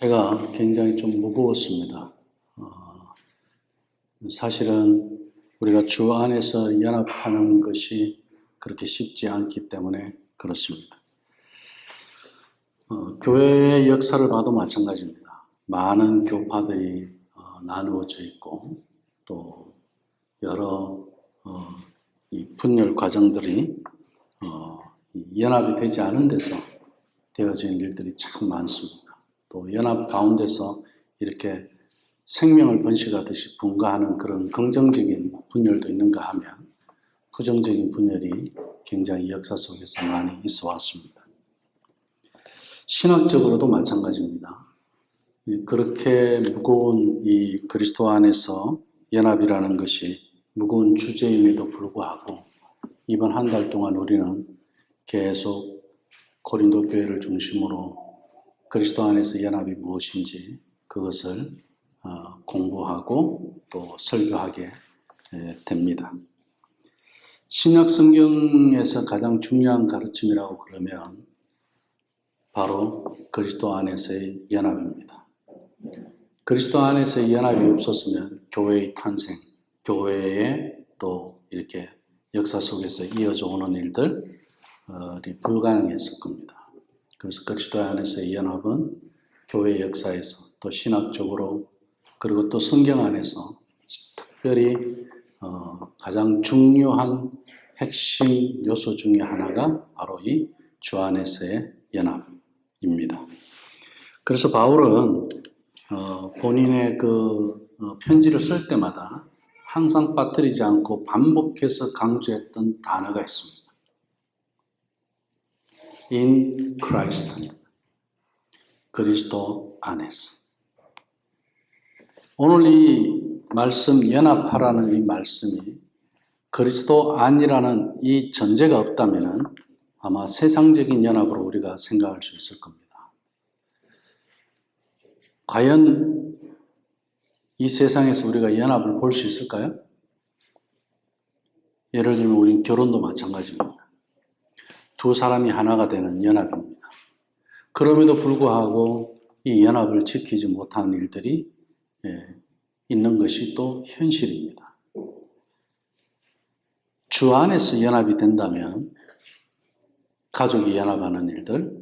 제가 굉장히 좀 무거웠습니다. 사실은 우리가 주 안에서 연합하는 것이 그렇게 쉽지 않기 때문에 그렇습니다. 교회의 역사를 봐도 마찬가지입니다. 많은 교파들이 나누어져 있고 또 여러 이 분열 과정들이 연합이 되지 않은 데서 되어진 일들이 참 많습니다. 또 연합 가운데서 이렇게 생명을 번식하듯이 분가하는 그런 긍정적인 분열도 있는가 하면 부정적인 분열이 굉장히 역사 속에서 많이 있어 왔습니다. 신학적으로도 마찬가지입니다. 그렇게 무거운 이 그리스도 안에서 연합이라는 것이 무거운 주제임에도 불구하고 이번 한 달 동안 우리는 계속 고린도 교회를 중심으로 그리스도 안에서 연합이 무엇인지 그것을 공부하고 또 설교하게 됩니다. 신약 성경에서 가장 중요한 가르침이라고 그러면 바로 그리스도 안에서의 연합입니다. 그리스도 안에서의 연합이 없었으면 교회의 탄생, 교회의 또 이렇게 역사 속에서 이어져 오는 일들이 불가능했을 겁니다. 그래서 그리스도 안에서의 연합은 교회 역사에서 또 신학적으로 그리고 또 성경 안에서 특별히 가장 중요한 핵심 요소 중에 하나가 바로 이 주 안에서의 연합입니다. 그래서 바울은 본인의 그 편지를 쓸 때마다 항상 빠뜨리지 않고 반복해서 강조했던 단어가 있습니다. In Christ, 그리스도 안에서. 오늘 이 말씀, 연합하라는 이 말씀이 그리스도 안이라는 이 전제가 없다면 아마 세상적인 연합으로 우리가 생각할 수 있을 겁니다. 과연 이 세상에서 우리가 연합을 볼 수 있을까요? 예를 들면 우린 결혼도 마찬가지입니다. 두 사람이 하나가 되는 연합입니다. 그럼에도 불구하고 이 연합을 지키지 못하는 일들이 있는 것이 또 현실입니다. 주 안에서 연합이 된다면 가족이 연합하는 일들,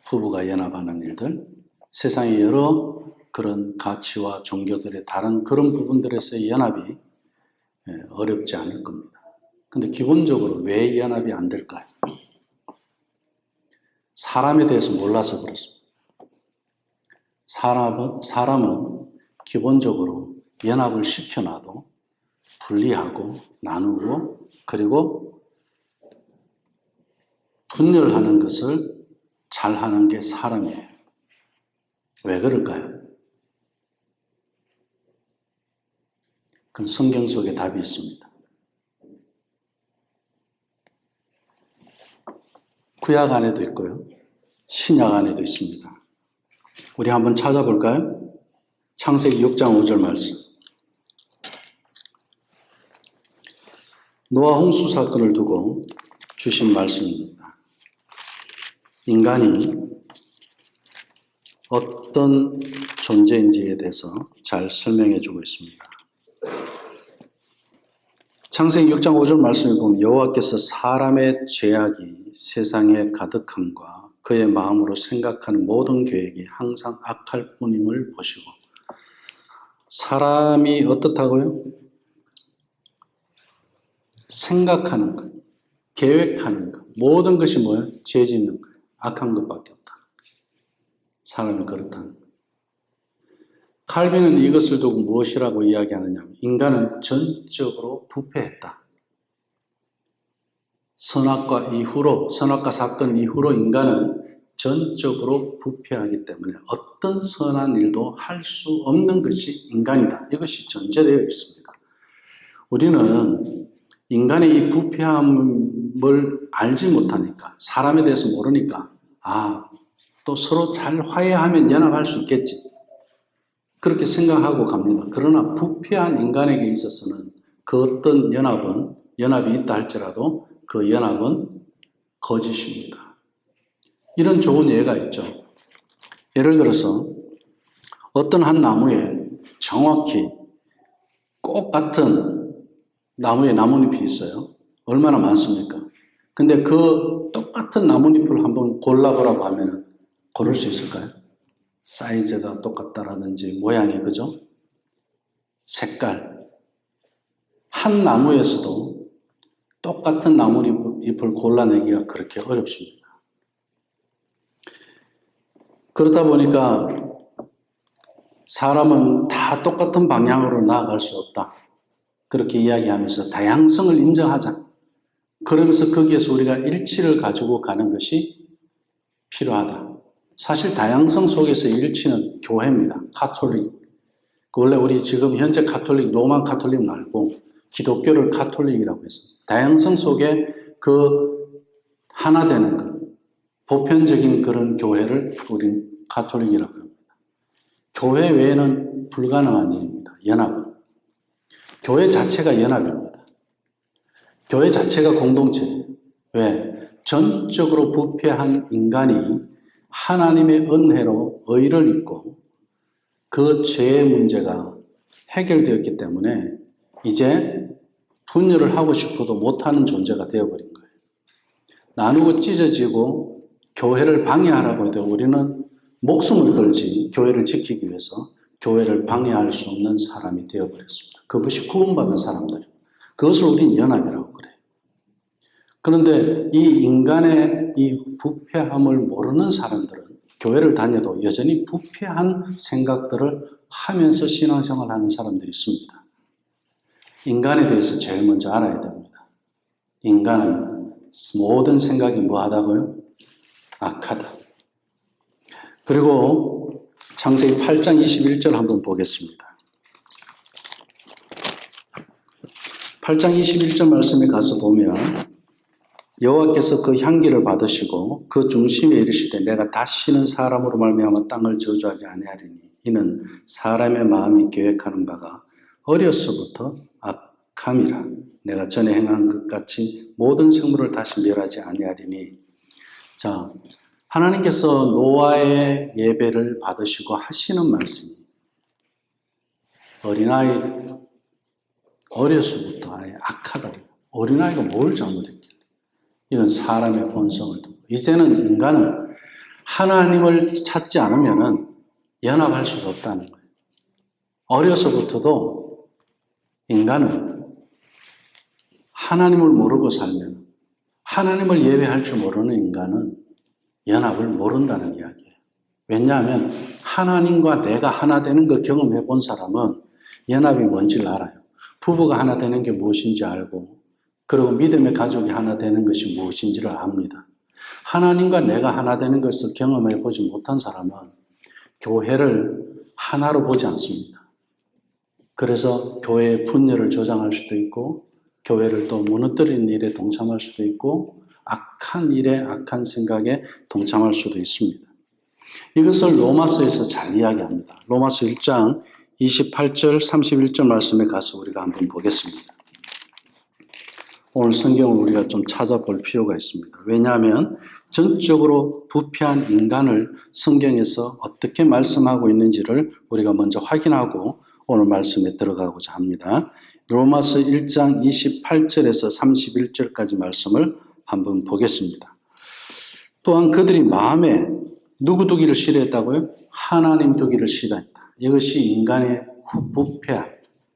부부가 연합하는 일들, 세상의 여러 그런 가치와 종교들의 다른 그런 부분들에서의 연합이 어렵지 않을 겁니다. 근데 기본적으로 왜 연합이 안 될까요? 사람에 대해서 몰라서 그렇습니다. 사람은 기본적으로 연합을 시켜놔도 분리하고 나누고 그리고 분열하는 것을 잘하는 게 사람이에요. 왜 그럴까요? 그건 성경 속에 답이 있습니다. 구약 안에도 있고요. 신약 안에도 있습니다. 우리 한번 찾아볼까요? 창세기 6장 5절 말씀. 노아 홍수 사건을 두고 주신 말씀입니다. 인간이 어떤 존재인지에 대해서 잘 설명해 주고 있습니다. 창세기 6장 5절 말씀을 보면 여호와께서 사람의 죄악이 세상에 가득함과 그의 마음으로 생각하는 모든 계획이 항상 악할 뿐임을 보시고 사람이 어떻다고요? 생각하는 것, 계획하는 것, 모든 것이 뭐예요? 죄 짓는 거예요. 악한 것밖에 없다. 사람이 그렇다는 거예요. 칼빈은 이것을 두고 무엇이라고 이야기하느냐? 인간은 전적으로 부패했다. 선악과 사건 이후로 인간은 전적으로 부패하기 때문에 어떤 선한 일도 할 수 없는 것이 인간이다. 이것이 전제되어 있습니다. 우리는 인간의 이 부패함을 알지 못하니까, 사람에 대해서 모르니까, 또 서로 잘 화해하면 연합할 수 있겠지. 그렇게 생각하고 갑니다. 그러나 부패한 인간에게 있어서는 그 어떤 연합이 있다 할지라도 그 연합은 거짓입니다. 이런 좋은 예가 있죠. 예를 들어서 어떤 한 나무에 정확히 꼭 같은 나무에 나뭇잎이 있어요. 얼마나 많습니까? 근데 그 똑같은 나뭇잎을 한번 골라보라고 하면 고를 수 있을까요? 사이즈가 똑같다라든지 모양이, 그죠? 색깔. 한 나무에서도 똑같은 나뭇잎을 골라내기가 그렇게 어렵습니다. 그러다 보니까 사람은 다 똑같은 방향으로 나아갈 수 없다. 그렇게 이야기하면서 다양성을 인정하자. 그러면서 거기에서 우리가 일치를 가지고 가는 것이 필요하다. 사실 다양성 속에서 일치는 교회입니다. 카톨릭. 원래 우리 지금 현재 카톨릭, 로만 카톨릭 말고 기독교를 카톨릭이라고 해서 다양성 속에 그 하나 되는 것, 보편적인 그런 교회를 우린 카톨릭이라고 합니다. 교회 외에는 불가능한 일입니다. 연합은. 교회 자체가 연합입니다. 교회 자체가 공동체예요. 왜? 전적으로 부패한 인간이 하나님의 은혜로 의를 입고 그 죄의 문제가 해결되었기 때문에 이제 분열을 하고 싶어도 못하는 존재가 되어버린 거예요. 나누고 찢어지고 교회를 방해하라고 해도 우리는 목숨을 걸지 교회를 지키기 위해서 교회를 방해할 수 없는 사람이 되어버렸습니다. 그것이 구원받은 사람들이에요. 그것을 우리는 연합이라고 그래요. 그런데 이 인간의 이 부패함을 모르는 사람들은 교회를 다녀도 여전히 부패한 생각들을 하면서 신앙생활을 하는 사람들이 있습니다. 인간에 대해서 제일 먼저 알아야 됩니다. 인간은 모든 생각이 뭐하다고요? 악하다. 그리고 창세기 8장 21절 한번 보겠습니다. 8장 21절 말씀에 가서 보면 여호와께서 그 향기를 받으시고 그 중심에 이르시되 내가 다시는 사람으로 말미암아 땅을 저주하지 아니하리니 이는 사람의 마음이 계획하는 바가 어려서부터 악함이라. 내가 전에 행한 것 같이 모든 생물을 다시 멸하지 아니하리니. 자, 하나님께서 노아의 예배를 받으시고 하시는 말씀이 어린아이 어려서부터 아예 악하다. 어린아이가 뭘 잘못했길래? 이건 사람의 본성을 두고 이제는 인간은 하나님을 찾지 않으면 연합할 수가 없다는 거예요. 어려서부터도 인간은 하나님을 모르고 살면 하나님을 예배할 줄 모르는 인간은 연합을 모른다는 이야기예요. 왜냐하면 하나님과 내가 하나 되는 걸 경험해 본 사람은 연합이 뭔지를 알아요. 부부가 하나 되는 게 무엇인지 알고 그리고 믿음의 가족이 하나 되는 것이 무엇인지를 압니다. 하나님과 내가 하나 되는 것을 경험해 보지 못한 사람은 교회를 하나로 보지 않습니다. 그래서 교회의 분열을 조장할 수도 있고 교회를 또 무너뜨리는 일에 동참할 수도 있고 악한 일에 악한 생각에 동참할 수도 있습니다. 이것을 로마서에서 잘 이야기합니다. 로마서 1장 28절 31절 말씀에 가서 우리가 한번 보겠습니다. 오늘 성경을 우리가 좀 찾아볼 필요가 있습니다. 왜냐하면 전적으로 부패한 인간을 성경에서 어떻게 말씀하고 있는지를 우리가 먼저 확인하고 오늘 말씀에 들어가고자 합니다. 로마서 1장 28절에서 31절까지 말씀을 한번 보겠습니다. 또한 그들이 마음에 누구 두기를 싫어했다고요? 하나님 두기를 싫어했다. 이것이 인간의 부패함,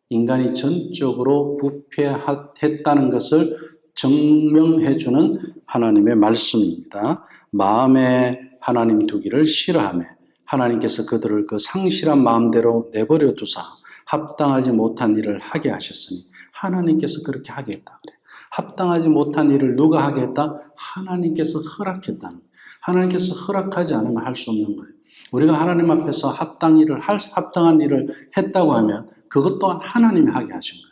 인간이 전적으로 부패했다는 것을 증명해주는 하나님의 말씀입니다. 마음에 하나님 두기를 싫어하며 하나님께서 그들을 그 상실한 마음대로 내버려 두사 합당하지 못한 일을 하게 하셨으니 하나님께서 그렇게 하게 했다 그래요. 합당하지 못한 일을 누가 하게 했다? 하나님께서 허락했다는 거예요. 하나님께서 허락하지 않으면 할 수 없는 거예요. 우리가 하나님 앞에서 합당한 일을 했다고 하면 그것 또한 하나님이 하게 하신 거예요.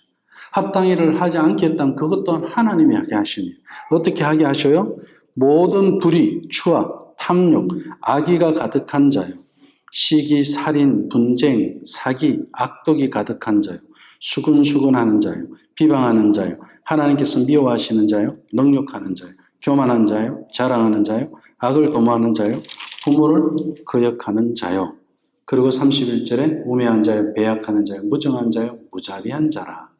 합당한 일을 하지 않게 했다면 그것 또한 하나님이 하게 하시니 어떻게 하게 하셔요? 모든 불의, 추악, 탐욕, 악의가 가득한 자요. 시기, 살인, 분쟁, 사기, 악독이 가득한 자요. 수근수근하는 자요. 비방하는 자요. 하나님께서 미워하시는 자요. 능욕하는 자요. 교만한 자요. 자랑하는 자요. 악을 도모하는 자요. 부모를 거역하는 자요. 그리고 31절에 우매한 자여, 배약하는 자여, 무정한 자여, 무자비한 자라.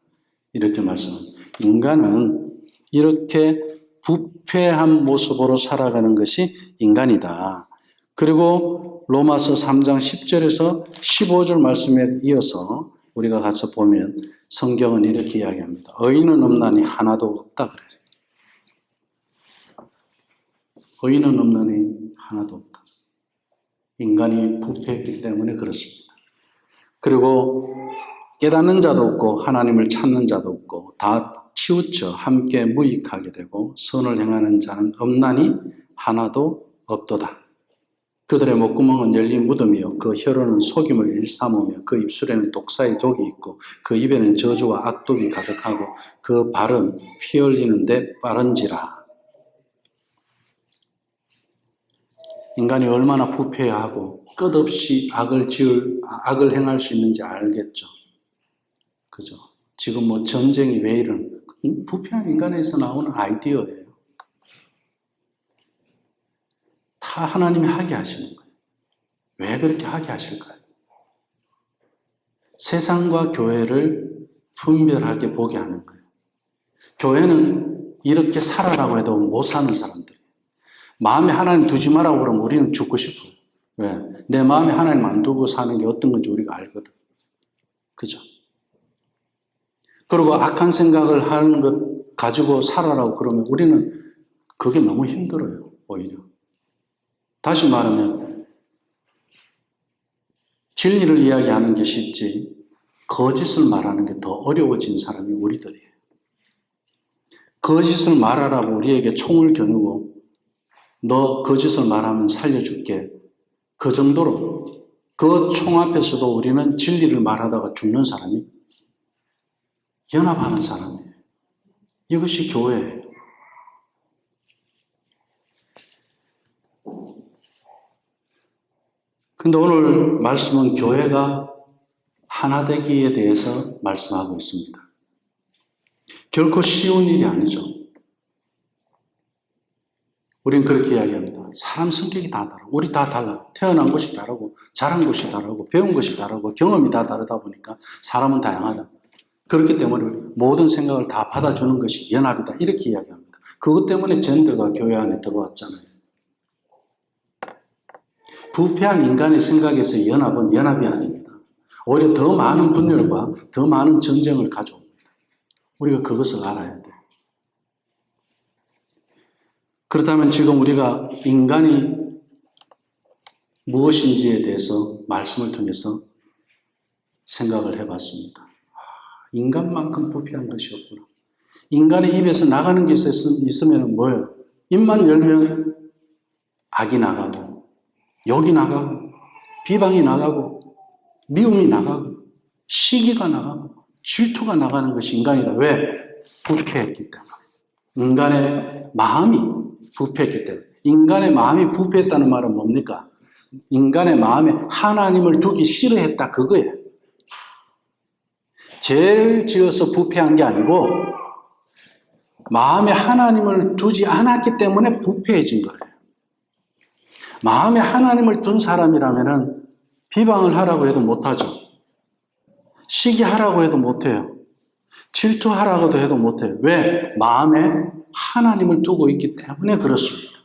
이렇게 말씀합니다. 인간은 이렇게 부패한 모습으로 살아가는 것이 인간이다. 그리고 로마서 3장 10절에서 15절 말씀에 이어서 우리가 가서 보면 성경은 이렇게 이야기합니다. 의인은 없나니 하나도 없다 그래요. 의인은 없나니 하나도 없다. 인간이 부패했기 때문에 그렇습니다. 그리고 깨닫는 자도 없고 하나님을 찾는 자도 없고 다 치우쳐 함께 무익하게 되고 선을 행하는 자는 없나니 하나도 없도다. 그들의 목구멍은 열린 무덤이요 그 혀로는 속임을 일삼으며 그 입술에는 독사의 독이 있고 그 입에는 저주와 악독이 가득하고 그 발은 피 흘리는데 빠른지라. 인간이 얼마나 부패하고 끝없이 악을 행할 수 있는지 알겠죠. 그죠? 지금 뭐 전쟁이 왜 이런 부패한 인간에서 나오는 아이디어예요. 다 하나님이 하게 하시는 거예요. 왜 그렇게 하게 하실까요? 세상과 교회를 분별하게 보게 하는 거예요. 교회는 이렇게 살아라고 해도 못 사는 사람들이에요. 마음에 하나님 두지 마라고 그러면 우리는 죽고 싶어요. 왜? 내 마음에 하나님 안 두고 사는 게 어떤 건지 우리가 알거든. 그죠? 그리고 악한 생각을 하는 것 가지고 살아라고 그러면 우리는 그게 너무 힘들어요. 오히려. 다시 말하면 진리를 이야기하는 게 쉽지 거짓을 말하는 게 더 어려워진 사람이 우리들이에요. 거짓을 말하라고 우리에게 총을 겨누고 너 거짓을 말하면 살려줄게. 그 정도로 그 총 앞에서도 우리는 진리를 말하다가 죽는 사람이 연합하는 사람이에요. 이것이 교회예요. 근데 오늘 말씀은 교회가 하나 되기에 대해서 말씀하고 있습니다. 결코 쉬운 일이 아니죠. 우린 그렇게 이야기합니다. 사람 성격이 다 다르고 우리 다 달라. 태어난 것이 다르고 자란 것이 다르고 배운 것이 다르고 경험이 다 다르다 보니까 사람은 다양하다. 그렇기 때문에 모든 생각을 다 받아주는 것이 연합이다. 이렇게 이야기합니다. 그것 때문에 젠더가 교회 안에 들어왔잖아요. 부패한 인간의 생각에서 연합은 연합이 아닙니다. 오히려 더 많은 분열과 더 많은 전쟁을 가져옵니다. 우리가 그것을 알아야 돼요. 그렇다면 지금 우리가 인간이 무엇인지에 대해서 말씀을 통해서 생각을 해봤습니다. 인간만큼 부패한 것이 없구나. 인간의 입에서 나가는 게 있으면 뭐예요? 입만 열면 악이 나가고 욕이 나가고 비방이 나가고 미움이 나가고 시기가 나가고 질투가 나가는 것이 인간이다. 왜? 부패했기 때문에. 인간의 마음이 부패했기 때문에. 인간의 마음이 부패했다는 말은 뭡니까? 인간의 마음에 하나님을 두기 싫어했다 그거예요. 죄를 지어서 부패한 게 아니고 마음에 하나님을 두지 않았기 때문에 부패해진 거예요. 마음에 하나님을 둔 사람이라면 비방을 하라고 해도 못하죠. 시기하라고 해도 못해요. 질투하라고도 해도 못해요. 왜? 마음에 하나님을 두고 있기 때문에 그렇습니다.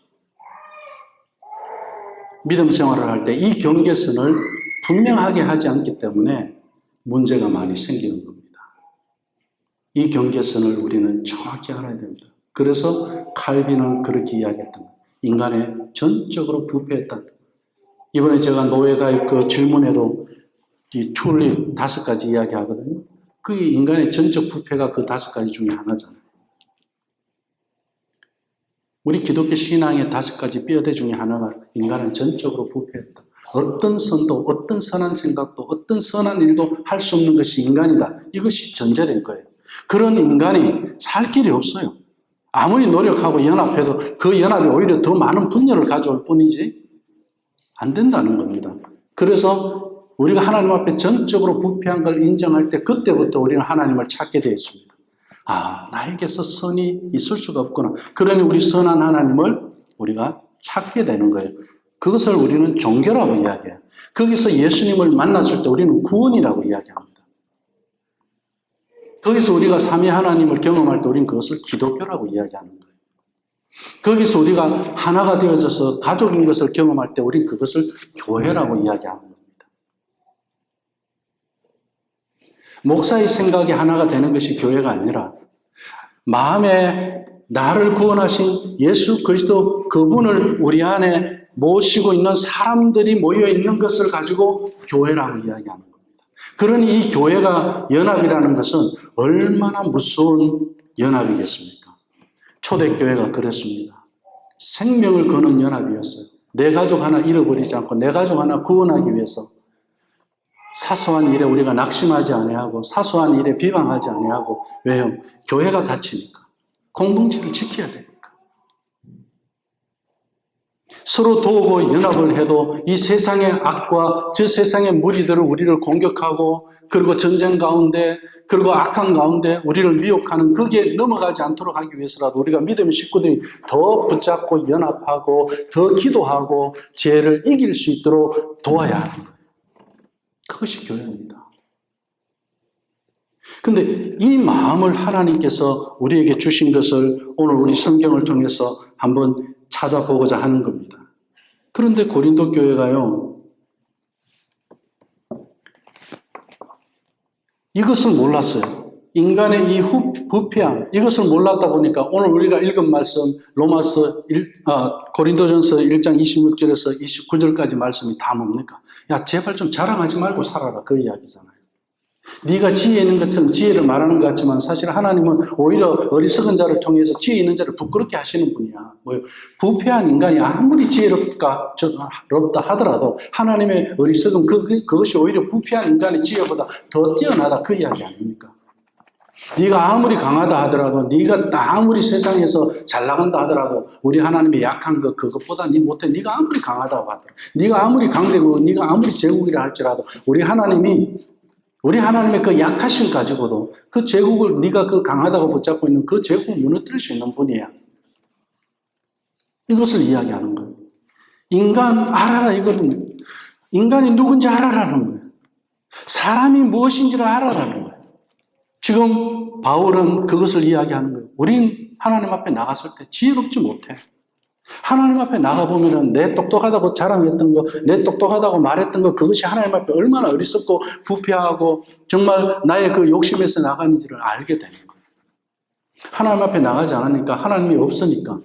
믿음 생활을 할 때 이 경계선을 분명하게 하지 않기 때문에 문제가 많이 생기는 겁니다. 이 경계선을 우리는 정확히 알아야 됩니다. 그래서 칼빈은 그렇게 이야기했던 거예요. 인간의 전적으로 부패했다. 이번에 제가 노예가입 그 질문에도 이 튤립 5가지 이야기하거든요. 그게 인간의 전적 부패가 그 5가지 중에 하나잖아요. 우리 기독교 신앙의 5가지 뼈대 중에 하나가 인간은 전적으로 부패했다. 어떤 선도, 어떤 선한 생각도, 어떤 선한 일도 할 수 없는 것이 인간이다. 이것이 전제된 거예요. 그런 인간이 살 길이 없어요. 아무리 노력하고 연합해도 그 연합이 오히려 더 많은 분열을 가져올 뿐이지 안 된다는 겁니다. 그래서 우리가 하나님 앞에 전적으로 부패한 걸 인정할 때 그때부터 우리는 하나님을 찾게 되어 있습니다. 아, 나에게서 선이 있을 수가 없구나. 그러니 우리 선한 하나님을 우리가 찾게 되는 거예요. 그것을 우리는 종교라고 이야기해요. 거기서 예수님을 만났을 때 우리는 구원이라고 이야기합니다. 거기서 우리가 삼위 하나님을 경험할 때 우리는 그것을 기독교라고 이야기하는 거예요. 거기서 우리가 하나가 되어져서 가족인 것을 경험할 때 우리는 그것을 교회라고 이야기하는 겁니다. 목사의 생각이 하나가 되는 것이 교회가 아니라 마음에 나를 구원하신 예수 그리스도 그분을 우리 안에 모시고 있는 사람들이 모여 있는 것을 가지고 교회라고 이야기하는 겁니다. 그러니 이 교회가 연합이라는 것은 얼마나 무서운 연합이겠습니까? 초대교회가 그랬습니다. 생명을 거는 연합이었어요. 내 가족 하나 잃어버리지 않고 내 가족 하나 구원하기 위해서 사소한 일에 우리가 낙심하지 아니하고 사소한 일에 비방하지 아니하고 왜요? 교회가 다치니까. 공동체를 지켜야 되니까. 서로 도우고 연합을 해도 이 세상의 악과 저 세상의 무리들을 우리를 공격하고 그리고 전쟁 가운데 그리고 악한 가운데 우리를 미혹하는 거기에 넘어가지 않도록 하기 위해서라도 우리가 믿음의 식구들이 더 붙잡고 연합하고 더 기도하고 죄를 이길 수 있도록 도와야 하는 거예요. 그것이 교회입니다. 근데 이 마음을 하나님께서 우리에게 주신 것을 오늘 우리 성경을 통해서 한번 찾아보고자 하는 겁니다. 그런데 고린도 교회가요, 이것을 몰랐어요. 인간의 이 부패함, 이것을 몰랐다 보니까 오늘 우리가 읽은 말씀, 고린도전서 1장 26절에서 29절까지 말씀이 다 뭡니까? 야, 제발 좀 자랑하지 말고 살아라. 그 이야기잖아요. 네가 지혜 있는 것처럼 지혜를 말하는 것 같지만 사실 하나님은 오히려 어리석은 자를 통해서 지혜 있는 자를 부끄럽게 하시는 분이야. 부패한 인간이 아무리 지혜롭다 하더라도 하나님의 어리석음 그것이 오히려 부패한 인간의 지혜보다 더 뛰어나다 그 이야기 아닙니까? 네가 아무리 강하다 하더라도 네가 아무리 세상에서 잘 나간다 하더라도 우리 하나님의 약한 것 그것보다 네 못해. 네가 아무리 강하다고 하더라도 네가 아무리 강대고 네가 아무리 제국이라 할지라도 우리 하나님의 그 약하심 가지고도 그 제국을 네가 그 강하다고 붙잡고 있는 그 제국을 무너뜨릴 수 있는 분이야. 이것을 이야기하는 거예요. 인간 알아라 이거는 인간이 누군지 알아라는 거예요. 사람이 무엇인지를 알아라는 거예요. 지금 바울은 그것을 이야기하는 거예요. 우린 하나님 앞에 나갔을 때 지혜롭지 못해. 하나님 앞에 나가보면은 내 똑똑하다고 자랑했던 거, 내 똑똑하다고 말했던 거, 그것이 하나님 앞에 얼마나 어리석고 부패하고 정말 나의 그 욕심에서 나가는지를 알게 되는 거예요. 하나님 앞에 나가지 않으니까 하나님이 없으니까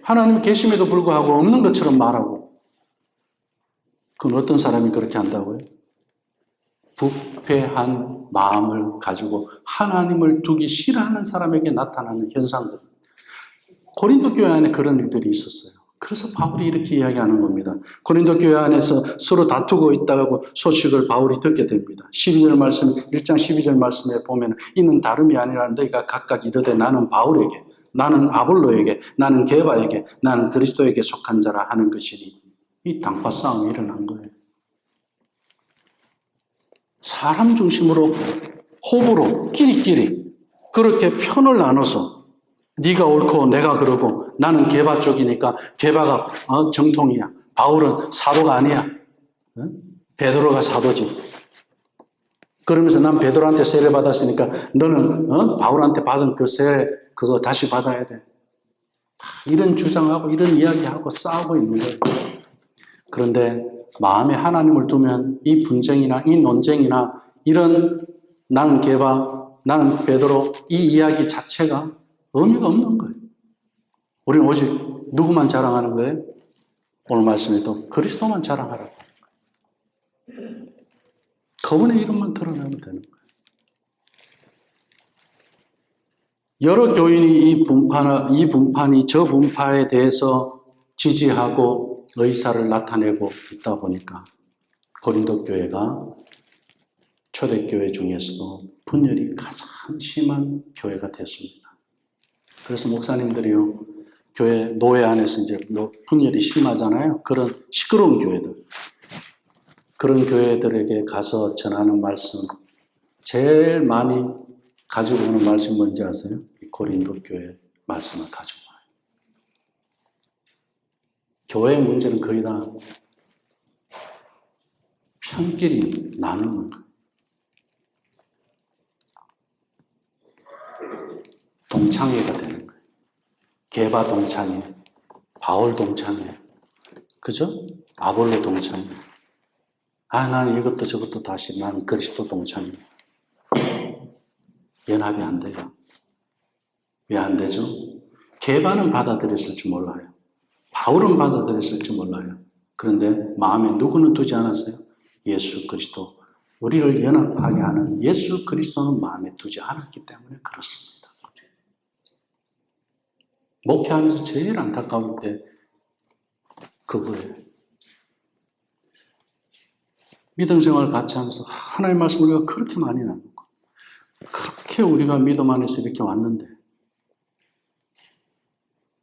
하나님이 계심에도 불구하고 없는 것처럼 말하고 그건 어떤 사람이 그렇게 한다고요? 부패한 마음을 가지고 하나님을 두기 싫어하는 사람에게 나타나는 현상들. 고린도 교회 안에 그런 일들이 있었어요. 그래서 바울이 이렇게 이야기하는 겁니다. 고린도 교회 안에서 서로 다투고 있다고 소식을 바울이 듣게 됩니다. 12절 말씀, 1장 12절 말씀에 보면 이는 다름이 아니라 너희가 각각 이르되 나는 바울에게, 나는 아볼로에게, 나는 게바에게, 나는 그리스도에게 속한 자라 하는 것이니 이 당파 싸움이 일어난 거예요. 사람 중심으로 호불호, 끼리끼리 그렇게 편을 나눠서 네가 옳고 내가 그러고 나는 게바 쪽이니까 게바가 정통이야. 바울은 사도가 아니야. 베드로가 사도지. 그러면서 난 베드로한테 세례 받았으니까 너는 바울한테 받은 그 세례 그거 다시 받아야 돼. 이런 주장하고 이런 이야기하고 싸우고 있는 거예요. 그런데 마음에 하나님을 두면 이 분쟁이나 이 논쟁이나 이런 나는 게바, 나는 베드로 이 이야기 자체가 의미가 없는 거예요. 우리는 오직 누구만 자랑하는 거예요? 오늘 말씀에도 그리스도만 자랑하라고. 그분의 이름만 드러내면 되는 거예요. 여러 교인이 이 분판이 저 분파에 대해서 지지하고 의사를 나타내고 있다 보니까 고린도 교회가 초대교회 중에서도 분열이 가장 심한 교회가 됐습니다. 그래서 목사님들이요, 교회 노회 안에서 이제 분열이 심하잖아요. 그런 시끄러운 교회들. 그런 교회들에게 가서 전하는 말씀, 제일 많이 가지고 오는 말씀이 뭔지 아세요? 이 고린도 교회 말씀을 가지고 와요. 교회의 문제는 거의 다 편끼리 나누는 거예요. 동창회가 되는 거예요. 게바 동창회, 바울 동창회, 그죠? 아볼로 동창회. 나는 이것도 저것도 다시 나는 그리스도 동창회. 연합이 안 돼요. 왜 안 되죠? 게바는 받아들였을지 몰라요. 바울은 받아들였을지 몰라요. 그런데 마음에 누구는 두지 않았어요? 예수 그리스도. 우리를 연합하게 하는 예수 그리스도는 마음에 두지 않았기 때문에 그렇습니다. 목회하면서 제일 안타까울 때 그거예요. 믿음 생활을 같이 하면서 하나님의 말씀 우리가 그렇게 많이 나누고 그렇게 우리가 믿음 안에서 이렇게 왔는데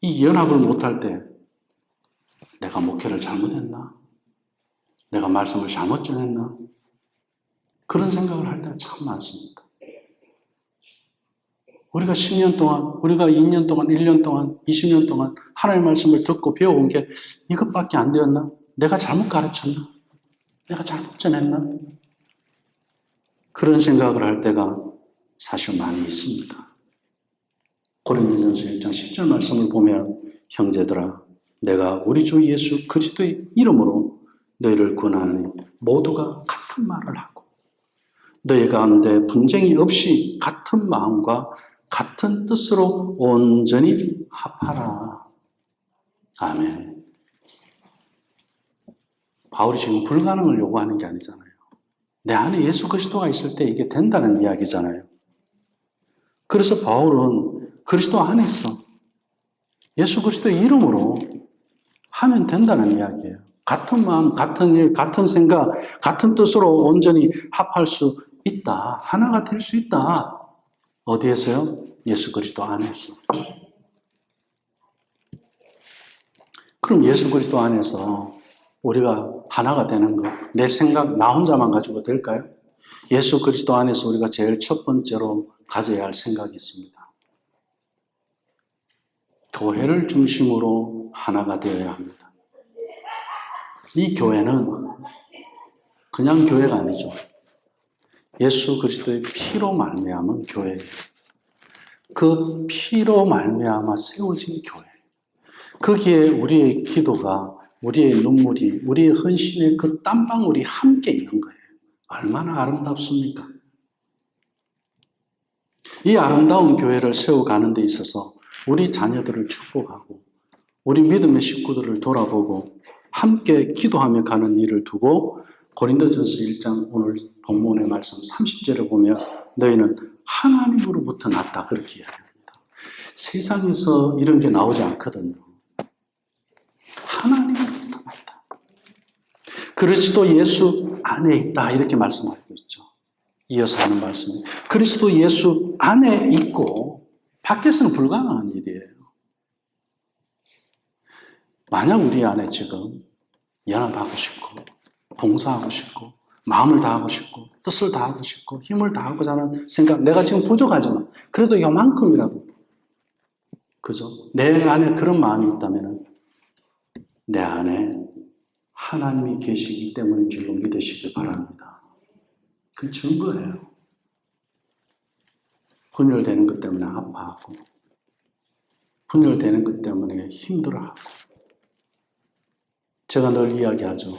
이 연합을 못할 때 내가 목회를 잘못했나? 내가 말씀을 잘못 전했나? 그런 생각을 할 때가 참 많습니다. 우리가 10년 동안, 우리가 2년 동안, 1년 동안, 20년 동안 하나님의 말씀을 듣고 배워온 게 이것밖에 안 되었나? 내가 잘못 가르쳤나? 내가 잘못 전했나? 그런 생각을 할 때가 사실 많이 있습니다. 고린도전서 1장 10절 말씀을 보면 형제들아 내가 우리 주 예수 그리스도의 이름으로 너희를 권하노니 모두가 같은 말을 하고 너희 가운데 분쟁이 없이 같은 마음과 같은 뜻으로 온전히 합하라. 아멘. 바울이 지금 불가능을 요구하는 게 아니잖아요. 내 안에 예수 그리스도가 있을 때 이게 된다는 이야기잖아요. 그래서 바울은 그리스도 안에서 예수 그리스도의 이름으로 하면 된다는 이야기예요. 같은 마음, 같은 일, 같은 생각, 같은 뜻으로 온전히 합할 수 있다. 하나가 될 수 있다. 어디에서요? 예수 그리스도 안에서. 그럼 예수 그리스도 안에서 우리가 하나가 되는 것, 내 생각, 나 혼자만 가지고 될까요? 예수 그리스도 안에서 우리가 제일 첫 번째로 가져야 할 생각이 있습니다. 교회를 중심으로 하나가 되어야 합니다. 이 교회는 그냥 교회가 아니죠. 예수 그리스도의 피로 말미암은 교회예요. 그 피로 말미암아 세워진 교회. 거기에 우리의 기도가, 우리의 눈물이, 우리의 헌신의 그 땀방울이 함께 있는 거예요. 얼마나 아름답습니까? 이 아름다운 교회를 세워가는 데 있어서 우리 자녀들을 축복하고 우리 믿음의 식구들을 돌아보고 함께 기도하며 가는 일을 두고 고린도전서 1장 오늘 본문의 말씀 30절에 보면 너희는 하나님으로부터 났다 그렇게 이야기합니다. 세상에서 이런 게 나오지 않거든요. 하나님으로부터 났다. 그리스도 예수 안에 있다 이렇게 말씀하고 있죠. 이어서 하는 말씀이 그리스도 예수 안에 있고 밖에서는 불가능한 일이에요. 만약 우리 안에 지금 연합하고 싶고 봉사하고 싶고 마음을 다하고 싶고 뜻을 다하고 싶고 힘을 다하고자 하는 생각, 내가 지금 부족하지만 그래도 요만큼이라도 그죠? 내 안에 그런 마음이 있다면 내 안에 하나님이 계시기 때문인 줄로 믿으시기 바랍니다. 그 증거예요. 분열되는 것 때문에 아파하고 분열되는 것 때문에 힘들어하고 제가 늘 이야기하죠.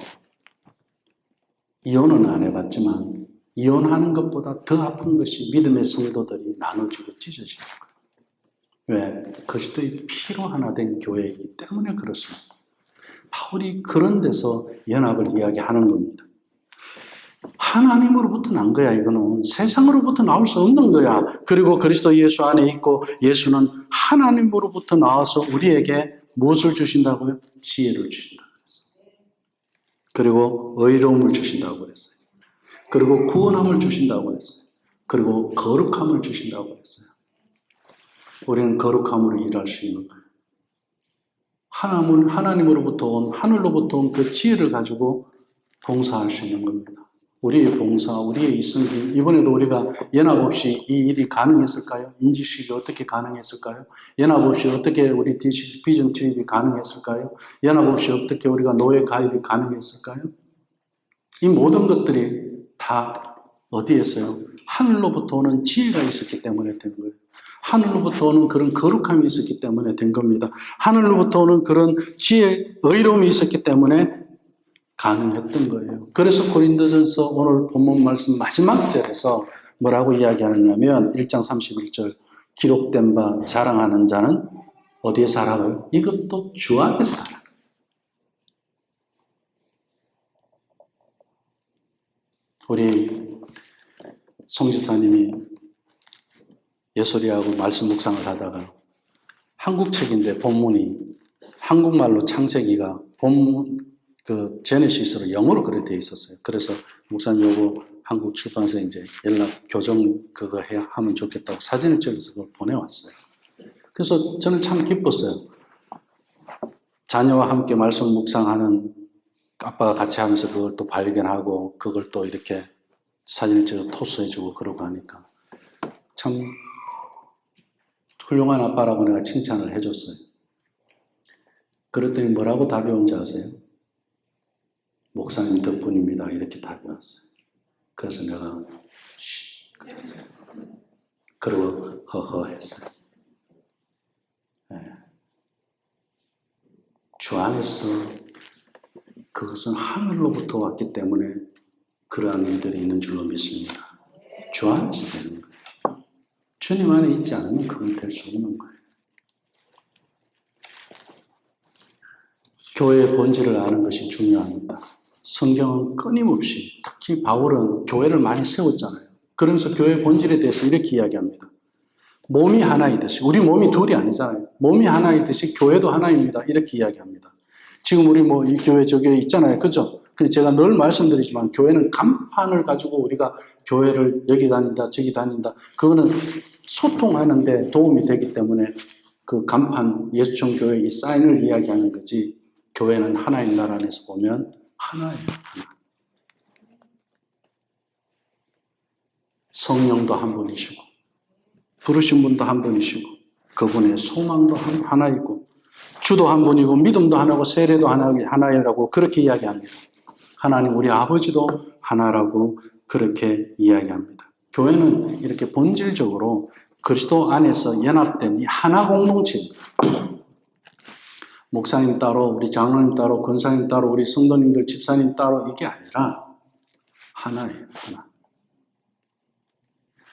이혼은 안 해봤지만 이혼하는 것보다 더 아픈 것이 믿음의 성도들이 나눠주고 찢어지는 거예요. 왜? 그리스도의 피로 하나 된 교회이기 때문에 그렇습니다. 바울이 그런 데서 연합을 이야기하는 겁니다. 하나님으로부터 난 거야. 이거는 세상으로부터 나올 수 없는 거야. 그리고 그리스도 예수 안에 있고 예수는 하나님으로부터 나와서 우리에게 무엇을 주신다고요? 지혜를 주신다고 그랬어요. 그리고 의로움을 주신다고 그랬어요. 그리고 구원함을 주신다고 그랬어요. 그리고 거룩함을 주신다고 그랬어요. 우리는 거룩함으로 일할 수 있는 거예요. 하나님으로부터 온, 하늘로부터 온 그 지혜를 가지고 봉사할 수 있는 겁니다. 우리의 봉사, 우리의 이승기, 이번에도 우리가 연합 없이 이 일이 가능했을까요? 인지식이 어떻게 가능했을까요? 연합 없이 어떻게 우리 D6 비전 트립이 가능했을까요? 연합 없이 어떻게 우리가 노예 가입이 가능했을까요? 이 모든 것들이 다 어디에서요? 하늘로부터 오는 지혜가 있었기 때문에 된 거예요. 하늘로부터 오는 그런 거룩함이 있었기 때문에 된 겁니다. 하늘로부터 오는 그런 지혜, 의로움이 있었기 때문에 가능했던 거예요. 그래서 고린도전서 오늘 본문 말씀 마지막 절에서 뭐라고 이야기하느냐면 1장 31절 기록된 바 자랑하는 자는 어디에 살아요? 이것도 주 안에 살아. 우리 송 집사님이 예술이하고 말씀 묵상을 하다가 한국 책인데 본문이 한국말로 창세기가 본문 그 제네시스로 영어로 그렇게 돼 있었어요. 그래서 목사님 요거 한국 출판사에 이제 연락 교정 그거 해야 하면 좋겠다고 사진을 찍어서 그걸 보내왔어요. 그래서 저는 참 기뻤어요. 자녀와 함께 말씀 묵상하는 아빠가 같이 하면서 그걸 또 발견하고 그걸 또 이렇게 사진을 찍어 토스해주고 그러고 하니까 참 훌륭한 아빠라고 내가 칭찬을 해줬어요. 그랬더니 뭐라고 답이 온지 아세요? 목사님 덕분입니다. 이렇게 답이 왔어요. 그래서 내가 쉿 그랬어요. 그리고 허허 했어요. 네. 주 안에서 그것은 하늘로부터 왔기 때문에 그러한 일들이 있는 줄로 믿습니다. 주 안에서 되는 거예요. 주님 안에 있지 않으면 그건 될 수 없는 거예요. 교회의 본질을 아는 것이 중요합니다. 성경은 끊임없이 특히 바울은 교회를 많이 세웠잖아요. 그러면서 교회의 본질에 대해서 이렇게 이야기합니다. 몸이 하나이듯이 우리 몸이 둘이 아니잖아요. 몸이 하나이듯이 교회도 하나입니다. 이렇게 이야기합니다. 지금 우리 뭐 이 교회 저 교회 있잖아요. 그죠? 근데 제가 늘 말씀드리지만 교회는 간판을 가지고 우리가 교회를 여기 다닌다 저기 다닌다 그거는 소통하는 데 도움이 되기 때문에 그 간판 예수청 교회 이 사인을 이야기하는 거지 교회는 하나님 나라 안에서 보면 하나예요. 하나. 성령도 한 분이시고 부르신 분도 한 분이시고 그분의 소망도 하나이고 주도 한 분이고 믿음도 하나고 세례도 하나라고 그렇게 이야기합니다. 하나님 우리 아버지도 하나라고 그렇게 이야기합니다. 교회는 이렇게 본질적으로 그리스도 안에서 연합된 이 하나 공동체입니다. 목사님 따로, 우리 장로님 따로, 권사님 따로, 우리 성도님들, 집사님 따로 이게 아니라 하나예요. 하나.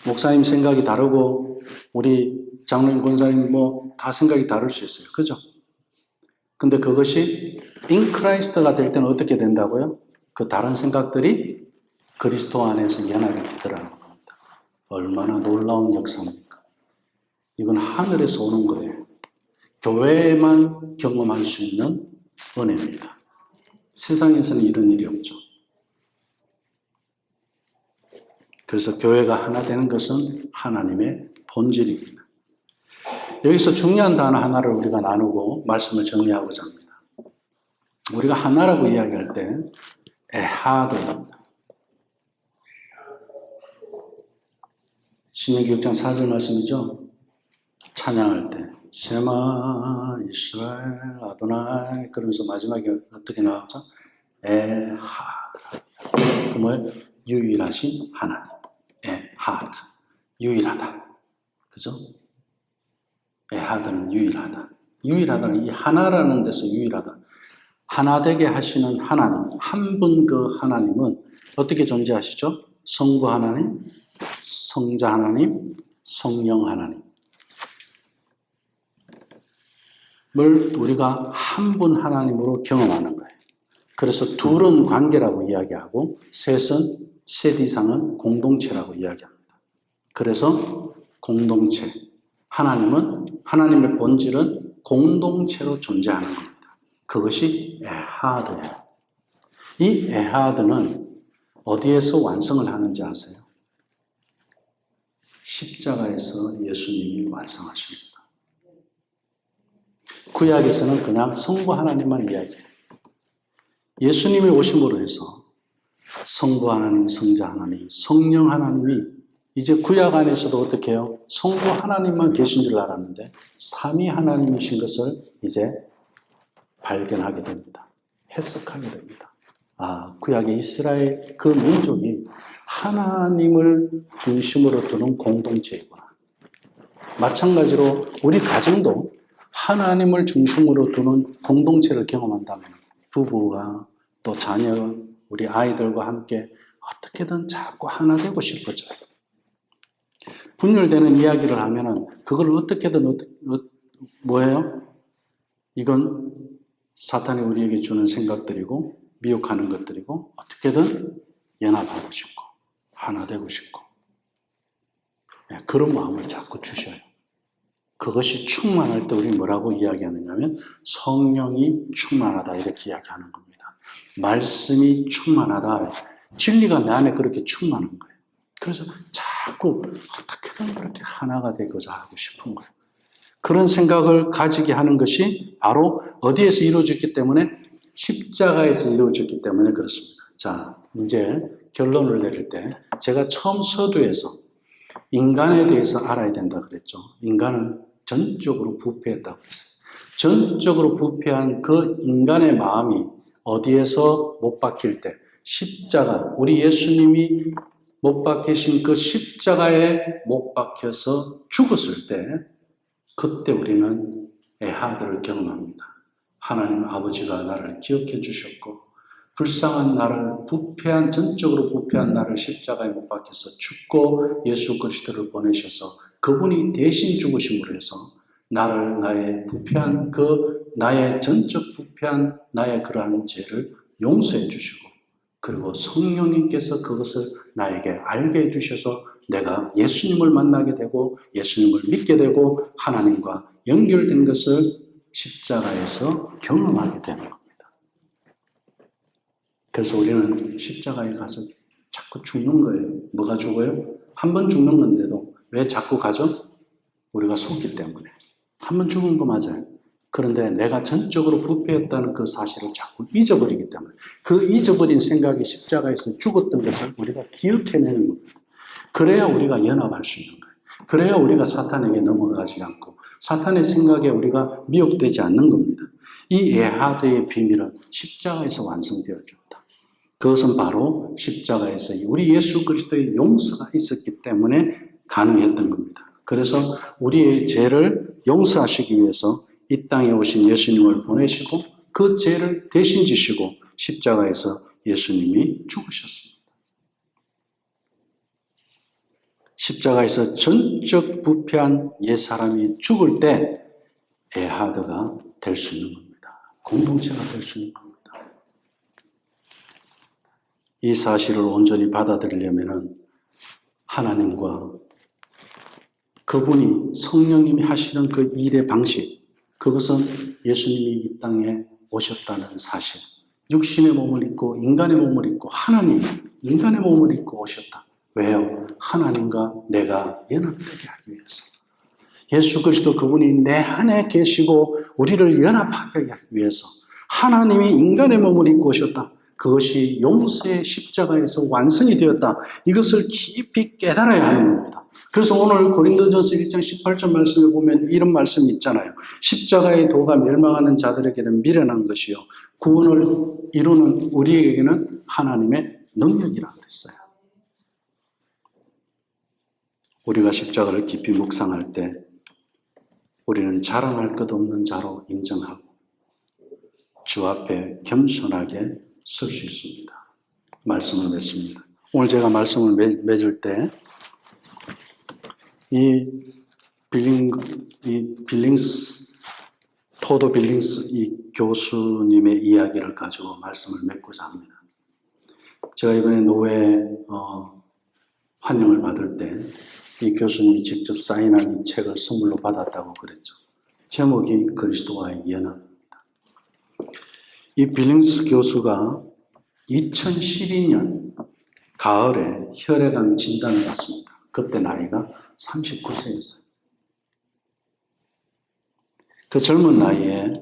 목사님 생각이 다르고 우리 장로님, 권사님 뭐 다 생각이 다를 수 있어요. 그죠? 근데 그것이 in Christ가 될 때는 어떻게 된다고요? 그 다른 생각들이 그리스도 안에서 연합이 되더라는 겁니다. 얼마나 놀라운 역사입니까? 이건 하늘에서 오는 거예요. 교회에만 경험할 수 있는 은혜입니다. 세상에서는 이런 일이 없죠. 그래서 교회가 하나 되는 것은 하나님의 본질입니다. 여기서 중요한 단어 하나를 우리가 나누고 말씀을 정리하고자 합니다. 우리가 하나라고 이야기할 때 에하드입니다. 신명기 6장 4절 말씀이죠. 찬양할 때 쉐마 이스라엘 아도나이 그러면서 마지막에 어떻게 나오죠? 에하드. 그 뭐예요? 유일하신 하나님. 에하드. 유일하다. 그죠? 에하드는 유일하다. 유일하다는 이 하나라는 데서 유일하다. 하나 되게 하시는 하나님, 한 분 그 하나님은 어떻게 존재하시죠? 성부 하나님, 성자 하나님, 성령 하나님. 을 우리가 한 분 하나님으로 경험하는 거예요. 그래서 둘은 관계라고 이야기하고 셋은 셋 이상은 공동체라고 이야기합니다. 그래서 공동체, 하나님의 본질은 공동체로 존재하는 겁니다. 그것이 에하드예요. 이 에하드는 어디에서 완성을 하는지 아세요? 십자가에서 예수님이 완성하십니다. 구약에서는 그냥 성부 하나님만 이야기해요. 예수님이 오심으로 해서 성부 하나님, 성자 하나님, 성령 하나님이 이제 구약 안에서도 어떻게 해요? 성부 하나님만 계신 줄 알았는데 삼위 하나님이신 것을 이제 발견하게 됩니다. 해석하게 됩니다. 아, 구약의 이스라엘 그 민족이 하나님을 중심으로 두는 공동체이구나. 마찬가지로 우리 가정도 하나님을 중심으로 두는 공동체를 경험한다면 부부가 또 자녀, 우리 아이들과 함께 어떻게든 자꾸 하나 되고 싶어져요. 분열되는 이야기를 하면은 그걸 어떻게든 뭐예요? 이건 사탄이 우리에게 주는 생각들이고 미혹하는 것들이고 어떻게든 연합하고 싶고 하나 되고 싶고 그런 마음을 자꾸 주셔요. 그것이 충만할 때 우리 뭐라고 이야기하느냐면 성령이 충만하다 이렇게 이야기하는 겁니다. 말씀이 충만하다. 진리가 내 안에 그렇게 충만한 거예요. 그래서 자꾸 어떻게든 그렇게 하나가 되고자 하고 싶은 거예요. 그런 생각을 가지게 하는 것이 바로 어디에서 이루어졌기 때문에 십자가에서 이루어졌기 때문에 그렇습니다. 자, 이제 결론을 내릴 때 제가 처음 서두에서 인간에 대해서 알아야 된다 그랬죠. 인간은 전적으로 부패했다고 했어요. 전적으로 부패한 그 인간의 마음이 어디에서 못 박힐 때 십자가, 우리 예수님이 못 박히신 그 십자가에 못 박혀서 죽었을 때 그때 우리는 에하드를 경험합니다. 하나님 아버지가 나를 기억해 주셨고 불쌍한 나를 전적으로 부패한 나를 십자가에 못 박혀서 죽고 예수 그리스도를 보내셔서 그분이 대신 죽으심으로 해서 나를 나의 부패한 나의 전적 부패한 나의 그러한 죄를 용서해 주시고 그리고 성령님께서 그것을 나에게 알게 해주셔서 내가 예수님을 만나게 되고 예수님을 믿게 되고 하나님과 연결된 것을 십자가에서 경험하게 되는 겁니다. 그래서 우리는 십자가에 가서 자꾸 죽는 거예요. 뭐가 죽어요? 한 번 죽는 건데도 왜 자꾸 가죠? 우리가 속기 때문에. 한 번 죽은 거 맞아요. 그런데 내가 전적으로 부패했다는 그 사실을 자꾸 잊어버리기 때문에 그 잊어버린 생각이 십자가에서 죽었던 것을 우리가 기억해내는 겁니다. 그래야 우리가 연합할 수 있는 거예요. 그래야 우리가 사탄에게 넘어가지 않고 사탄의 생각에 우리가 미혹되지 않는 겁니다. 이 에하드의 비밀은 십자가에서 완성되어졌다. 그것은 바로 십자가에서 우리 예수 그리스도의 용서가 있었기 때문에 가능했던 겁니다. 그래서 우리의 죄를 용서하시기 위해서 이 땅에 오신 예수님을 보내시고 그 죄를 대신 지시고 십자가에서 예수님이 죽으셨습니다. 십자가에서 전적 부패한 옛사람이 죽을 때 에하드가 될 수 있는 겁니다. 공동체가 될 수 있는 겁니다. 이 사실을 온전히 받아들이려면 하나님과 그분이 성령님이 하시는 그 일의 방식, 그것은 예수님이 이 땅에 오셨다는 사실, 육신의 몸을 입고 인간의 몸을 입고 하나님, 인간의 몸을 입고 오셨다. 왜요? 하나님과 내가 연합되게 하기 위해서. 예수 그리스도 그분이 내 안에 계시고 우리를 연합하게 하기 위해서 하나님이 인간의 몸을 입고 오셨다. 그것이 용서의 십자가에서 완성이 되었다. 이것을 깊이 깨달아야 하는 겁니다. 그래서 오늘 고린도전서 1장 18절 말씀에 보면 이런 말씀이 있잖아요. 십자가의 도가 멸망하는 자들에게는 미련한 것이요 구원을 이루는 우리에게는 하나님의 능력이라고 그랬어요. 우리가 십자가를 깊이 묵상할 때 우리는 자랑할 것 없는 자로 인정하고 주 앞에 겸손하게 설 수 있습니다. 말씀을 맺습니다. 오늘 제가 말씀을 맺을 때 토도 빌링스 이 교수님의 이야기를 가지고 말씀을 맺고자 합니다. 제가 이번에 노회 환영을 받을 때 이 교수님이 직접 사인한 이 책을 선물로 받았다고 그랬죠. 제목이 그리스도와의 연합입니다. 이 빌링스 교수가 2012년 가을에 혈액암 진단을 받습니다. 그때 나이가 39세였어요. 그 젊은 나이에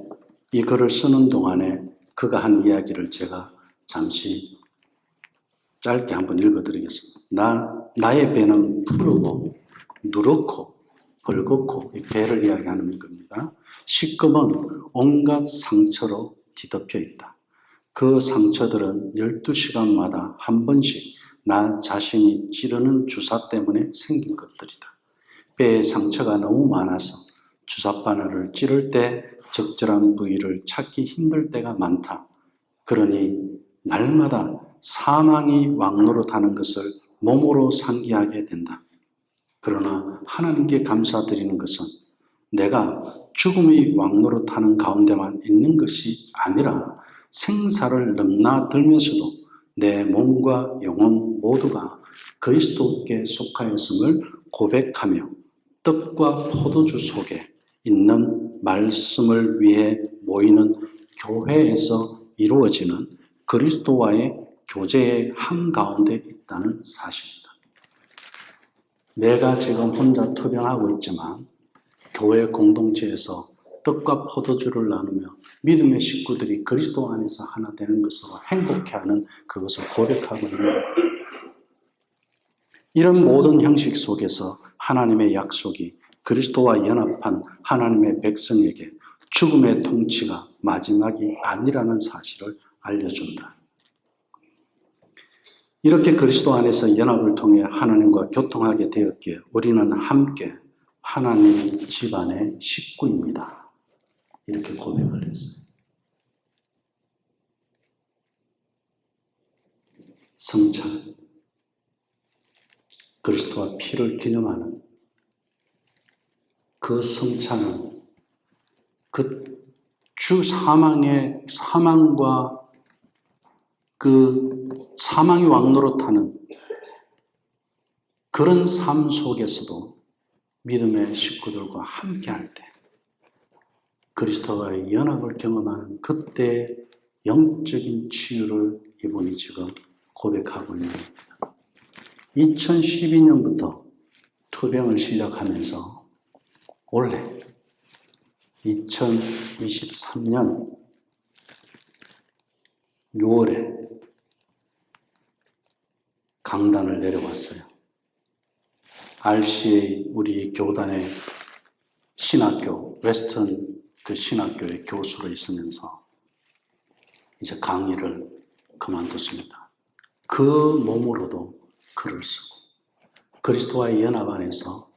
이 글을 쓰는 동안에 그가 한 이야기를 제가 잠시 짧게 한번 읽어드리겠습니다. 나의 배는 푸르고 누렇고 벌겋고, 이 배를 이야기하는 겁니다. 시금은 온갖 상처로 뒤덮여 있다. 그 상처들은 12시간마다 한 번씩 나 자신이 찌르는 주사 때문에 생긴 것들이다. 배에 상처가 너무 많아서 주사바늘을 찌를 때 적절한 부위를 찾기 힘들 때가 많다. 그러니 날마다 사망이 왕노릇하는 것을 몸으로 상기하게 된다. 그러나 하나님께 감사드리는 것은 내가 죽음이 왕노릇하는 가운데만 있는 것이 아니라 생사를 넘나들면서도 내 몸과 영혼 모두가 그리스도께 속하였음을 고백하며 떡과 포도주 속에 있는 말씀을 위해 모이는 교회에서 이루어지는 그리스도와의 교제의 한가운데 있다는 사실이다. 내가 지금 혼자 투병하고 있지만 교회 공동체에서 떡과 포도주를 나누며 믿음의 식구들이 그리스도 안에서 하나 되는 것으로 행복해하는 그것을 고백하고 있는 거예요. 이런 모든 형식 속에서 하나님의 약속이 그리스도와 연합한 하나님의 백성에게 죽음의 통치가 마지막이 아니라는 사실을 알려준다. 이렇게 그리스도 안에서 연합을 통해 하나님과 교통하게 되었기에 우리는 함께 하나님 집안의 식구입니다. 이렇게 고백을 했어요. 성찬, 그리스도와 피를 기념하는 그 성찬은 그 주 사망과 그 사망이 왕노릇하는 그런 삶 속에서도 믿음의 식구들과 함께할 때 그리스도와의 연합을 경험하는 그때 영적인 치유를 이분이 지금 고백하고 있는 겁니다. 2012년부터 투병을 시작하면서 올해 2023년 6월에 강단을 내려왔어요. RCA 우리 교단의 신학교, 웨스턴 그 신학교의 교수로 있으면서 이제 강의를 그만뒀습니다. 그 몸으로도 글을 쓰고 그리스도와의 연합 안에서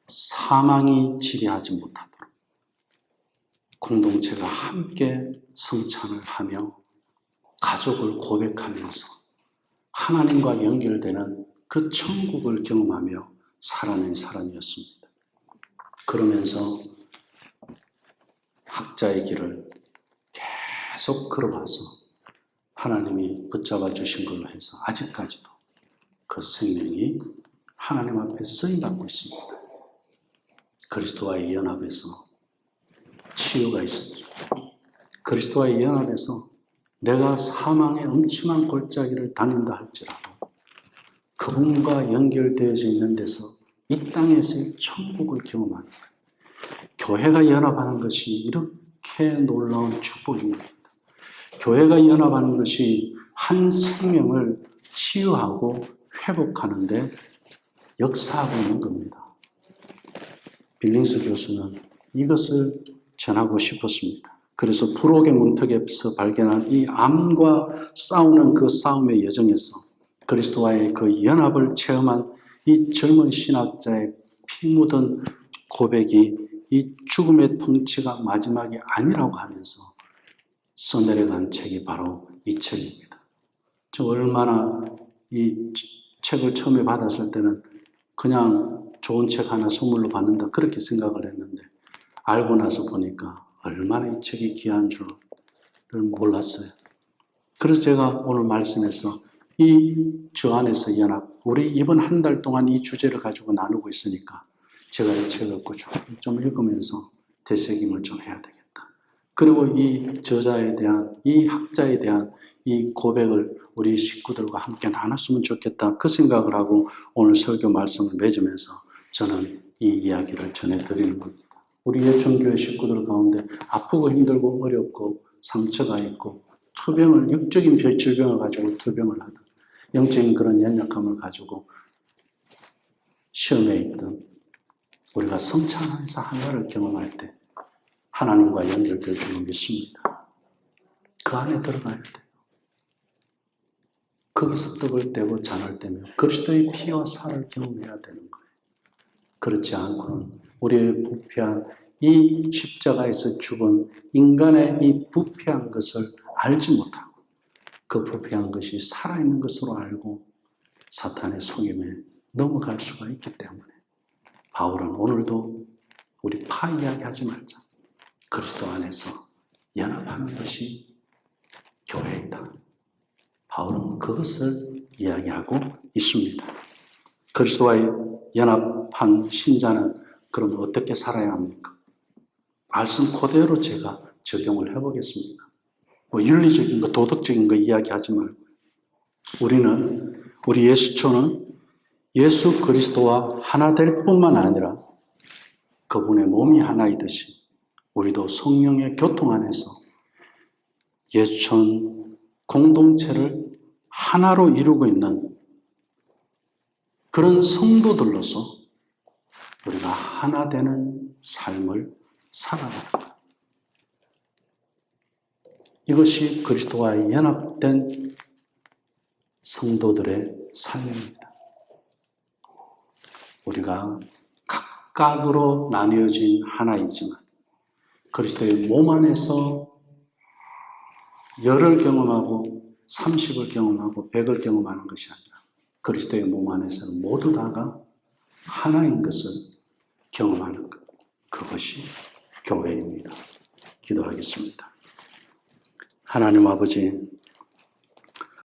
사망이 지배하지 못하도록 공동체가 함께 성찬을 하며 가족을 고백하면서 하나님과 연결되는 그 천국을 경험하며 살아낸 사람이었습니다. 그러면서 학자의 길을 계속 걸어와서 하나님이 붙잡아 주신 걸로 해서 아직까지도 그 생명이 하나님 앞에 쓰임받고 있습니다. 그리스도와의 연합에서 치유가 있습니다. 그리스도와의 연합에서 내가 사망의 음침한 골짜기를 다닌다 할지라도 그분과 연결되어져 있는 데서 이 땅에서의 천국을 경험하는 거예요. 교회가 연합하는 것이 이렇게 놀라운 축복입니다. 교회가 연합하는 것이 한 생명을 치유하고 회복하는데 역사하고 있는 겁니다. 빌링스 교수는 이것을 전하고 싶었습니다. 그래서 불옥의 문턱에서 발견한 이 암과 싸우는 그 싸움의 여정에서 그리스도와의 그 연합을 체험한 이 젊은 신학자의 피 묻은 고백이 이 죽음의 통치가 마지막이 아니라고 하면서 써내려간 책이 바로 이 책입니다. 저 얼마나 이 책을 처음에 받았을 때는 그냥 좋은 책 하나 선물로 받는다 그렇게 생각을 했는데 알고 나서 보니까 얼마나 이 책이 귀한 줄을 몰랐어요. 그래서 제가 오늘 말씀에서 저 안에서 연합, 우리 이번 한 달 동안 이 주제를 가지고 나누고 있으니까 제가 이 책을 꾸준히 좀 읽으면서 되새김을 좀 해야 되겠다. 그리고 이 저자에 대한, 이 학자에 대한 이 고백을 우리 식구들과 함께 나눴으면 좋겠다. 그 생각을 하고 오늘 설교 말씀을 맺으면서 저는 이 이야기를 전해드리는 겁니다. 우리 예천교회 식구들 가운데 아프고 힘들고 어렵고 상처가 있고 투병을, 육적인 질병을 가지고 투병을 하든 영적인 그런 연약함을 가지고 시험에 있던 우리가 성찬 안에서 하나를 경험할 때 하나님과 연결될 줄로 믿습니다. 그 안에 들어가야 돼요. 거기서 떡을 떼고 잔을 떼며 그리스도의 피와 살을 경험해야 되는 거예요. 그렇지 않고는 우리의 부패한 이 십자가에서 죽은 인간의 이 부패한 것을 알지 못하고 그 부패한 것이 살아있는 것으로 알고 사탄의 속임에 넘어갈 수가 있기 때문에 바울은 오늘도 우리 파 이야기하지 말자. 그리스도 안에서 연합하는 것이 교회이다. 바울은 그것을 이야기하고 있습니다. 그리스도와의 연합한 신자는 그럼 어떻게 살아야 합니까? 말씀 그대로 제가 적용을 해보겠습니다. 뭐 윤리적인 거, 도덕적인 거 이야기하지 말고 우리 예수초는 예수 그리스도와 하나 될 뿐만 아니라 그분의 몸이 하나이듯이 우리도 성령의 교통 안에서 예수촌 공동체를 하나로 이루고 있는 그런 성도들로서 우리가 하나 되는 삶을 살아갑니다. 이것이 그리스도와 연합된 성도들의 삶입니다. 우리가 각각으로 나뉘어진 하나이지만 그리스도의 몸 안에서 열을 경험하고 30을 경험하고 100을 경험하는 것이 아니라 그리스도의 몸 안에서는 모두 다가 하나인 것을 경험하는 것. 그것이 교회입니다. 기도하겠습니다. 하나님 아버지,